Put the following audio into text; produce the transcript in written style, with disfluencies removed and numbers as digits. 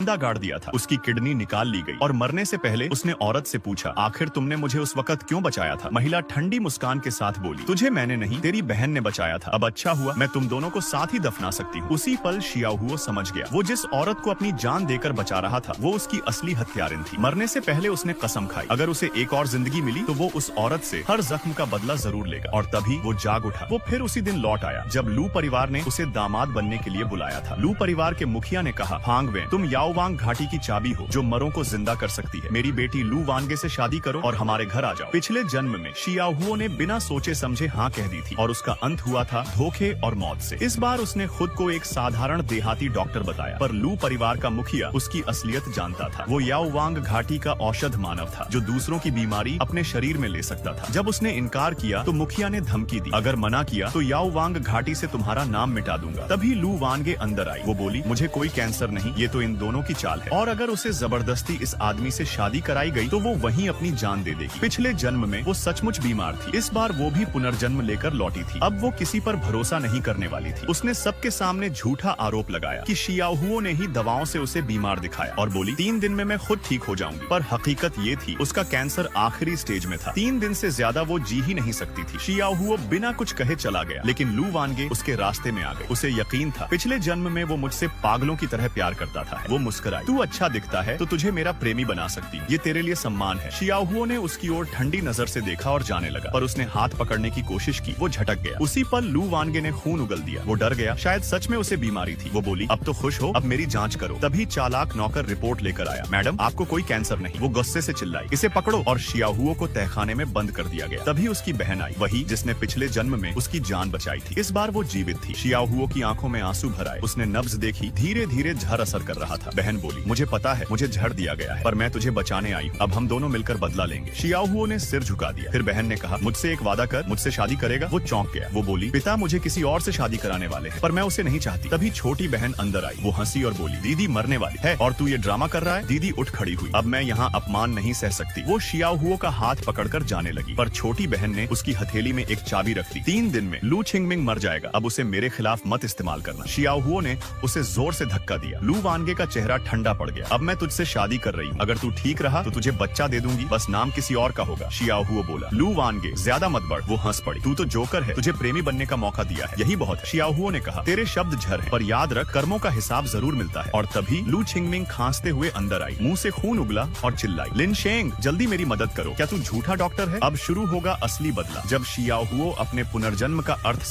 जिंदा गाड़ दिया था। उसकी किडनी निकाल ली गई और मरने से पहले उसने औरत से पूछा, आखिर तुमने मुझे उस वक्त क्यों बचाया था? महिला ठंडी मुस्कान के साथ बोली, तुझे मैंने नहीं, तेरी बहन ने बचाया था। अब अच्छा हुआ, मैं तुम दोनों को साथ ही दफना सकती हूँ। उसी पल शियाओहुओ समझ गया, वो जिस औरत को अपनी जान देकर बचा रहा था वो उसकी असली हत्यारिन थी। मरने से पहले उसने कसम खाई, अगर उसे एक और जिंदगी मिली तो वो उस औरत से हर जख्म का बदला जरूर लेगा। और तभी वो जाग उठा। वो फिर उसी दिन लौट आया जब लू परिवार ने उसे दामाद बनने के लिए बुलाया था। लू परिवार के मुखिया ने कहा, हांग वें, तुम याओवांग घाटी की चाबी हो जो मरों को जिंदा कर सकती है। मेरी बेटी लू वानगे से शादी करो और हमारे घर आ जाओ। पिछले जन्म में शियाओहुओ ने बिना सोचे समझे हाँ कह दी थी और उसका अंत हुआ था धोखे और मौत से। इस बार उसने खुद को एक साधारण देहाती डॉक्टर बताया, पर लू परिवार का मुखिया उसकी असलियत जानता था। वो याओवांग घाटी का औषध मानव था जो दूसरों की बीमारी अपने शरीर में ले सकता था। जब उसने इनकार किया तो मुखिया ने धमकी दी, अगर मना किया तो याओवांग घाटी से तुम्हारा नाम मिटा दूंगा। तभी लू वानगे अंदर आई। वो बोली, मुझे कोई कैंसर नहीं, ये तो इन दोनों की चाल है, और अगर उसे जबरदस्ती इस आदमी से शादी कराई गई तो वो वहीं अपनी जान दे देगी। पिछले जन्म में वो सचमुच बीमार थी, इस बार वो भी पुनर्जन्म लेकर लौटी थी। अब वो किसी पर भरोसा नहीं करने वाली थी। उसने सबके सामने झूठा आरोप लगाया कि शियाओहुओ ने ही दवाओं से उसे बीमार दिखाया और बोली, 3 दिन में मैं खुद ठीक हो जाऊंगी। पर हकीकत ये थी, उसका कैंसर आखिरी स्टेज में था। 3 दिन से ज्यादा वो जी ही नहीं सकती थी। शियाओहुओ बिना कुछ कहे चला गया, लेकिन लू वानगे उसके रास्ते में आ गई। उसे यकीन था पिछले जन्म में वो मुझसे पागलों की तरह प्यार करता था। वो मुस्कुराई, तू अच्छा दिखता है तो तुझे मेरा प्रेमी बना सकती हूँ, ये तेरे लिए सम्मान है। शियाओहुओ ने उसकी ओर ठंडी नजर से देखा और जाने लगा, पर उसने हाथ पकड़ने की कोशिश की। वो झटक गया। उसी पल लू वानगे ने खून उगल दिया। वो डर गया, शायद सच में उसे बीमारी थी। वो बोली, अब तो खुश हो, अब मेरी जांच करो। तभी चालाक नौकर रिपोर्ट लेकर आया, मैडम आपको कोई कैंसर नहीं। वो गुस्से से चिल्लाई, इसे पकड़ो, और शियाओहुओ को तहखाने में बंद कर दिया गया। तभी उसकी बहन आई, वही जिसने पिछले जन्म में उसकी जान बचाई थी। इस बार वो जीवित थी। शियाओहुओ की आंखों में आंसू भर आए। उसने नब्ज देखी, धीरे धीरे जहर असर कर रहा था। बहन बोली, मुझे पता है मुझे जहर दिया गया है, पर मैं तुझे बचाने आई हूँ। अब हम दोनों मिलकर बदला लेंगे। शियाओहुओ ने सिर झुका दिया। फिर बहन ने कहा, मुझसे एक वादा कर, मुझसे शादी करेगा? वो चौंक गया। वो बोली, पिता मुझे किसी और से शादी कराने वाले हैं, पर मैं उसे नहीं चाहती। तभी छोटी बहन अंदर आई। वो हंसी और बोली, दीदी मरने वाली है और तू ये ड्रामा कर रहा है? दीदी उठ खड़ी हुई, अब मैं यहाँ अपमान नहीं सह सकती। वो शियाओहुओ का हाथ पकड़कर जाने लगी, पर छोटी बहन ने उसकी हथेली में एक चाबी रख दी। 3 दिन में लू छिंगमिंग मर जाएगा, अब उसे मेरे खिलाफ मत इस्तेमाल करना। शियाओहुओ ने उसे जोर से धक्का दिया। लू वानगे का चेहरा ठंडा पड़ गया। अब मैं तुझसे शादी कर रही हूँ, अगर तू ठीक रहा तो तुझे बच्चा दे दूंगी, बस नाम किसी और का होगा। शियाओहुओ बोला, लू वानगे ज्यादा मत बढ़। वो हंस पड़ी, तू तो जोकर है, तुझे प्रेमी बनने का मौका दिया है, यही बहुत है। शियाओहुओ ने कहा, तेरे शब्द झर हैं, पर याद रख कर्मों का हिसाब जरूर मिलता है। और तभी लू छिंगमिंग खांसते हुए अंदर आई। मुंह से खून उगला और चिल्लाई, लिन शेंग जल्दी मेरी मदद करो, क्या तू झूठा डॉक्टर है? अब शुरू होगा असली बदला, जब शियाओहुओ अपने पुनर्जन्म का अर्थ